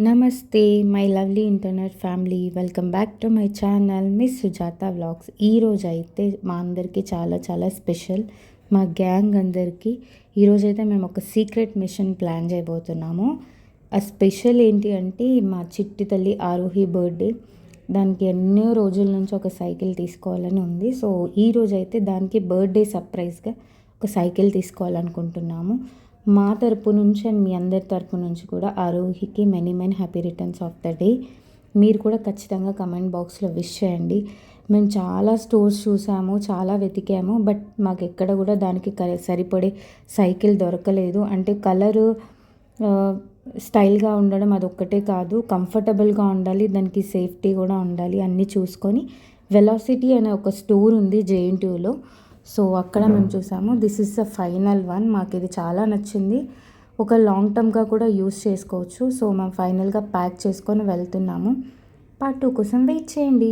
నమస్తే my lovely internet family, welcome back to my channel miss Sujatha vlogs. ఈరోజు అయితే మా అందరికీ చాలా చాలా స్పెషల్. మా గ్యాంగ్ అందరికీ ఈరోజైతే మేము ఒక సీక్రెట్ మిషన్ ప్లాన్ చేయబోతున్నాము. ఆ స్పెషల్ ఏంటి అంటే మా చిట్టి తల్లి ఆరోహి బర్త్డే. దానికి ఎన్నో రోజుల నుంచి ఒక సైకిల్ తీసుకోవాలని ఉంది. సో ఈరోజైతే దానికి బర్త్డే సర్ప్రైజ్గా ఒక సైకిల్ తీసుకోవాలనుకుంటున్నాము. మా తరపు నుంచి అండ్ మీ అందరి తరపు నుంచి కూడా ఆరోహికి many happy returns of the day. మీరు కూడా ఖచ్చితంగా కమెంట్ బాక్స్లో విష్ చేయండి. మేము చాలా స్టోర్స్ చూసాము, చాలా వెతికాము, బట్ మాకు ఎక్కడ కూడా దానికి సరిపడే సైకిల్ దొరకలేదు. అంటే కలరు స్టైల్గా ఉండడం అదొక్కటే కాదు, కంఫర్టబుల్గా ఉండాలి, దానికి సేఫ్టీ కూడా ఉండాలి. అన్నీ చూసుకొని వెలాసిటీ అనే ఒక స్టోర్ ఉంది జేఎన్టీయూలో. సో అక్కడ మేము చూసాము. This is the final one. మాకు ఇది చాలా నచ్చింది. ఒక లాంగ్ టర్మ్గా కూడా యూస్ చేసుకోవచ్చు. సో మేము ఫైనల్గా ప్యాక్ చేసుకొని వెళ్తున్నాము. పార్ట్ 2 కోసం వెయిట్ చేయండి.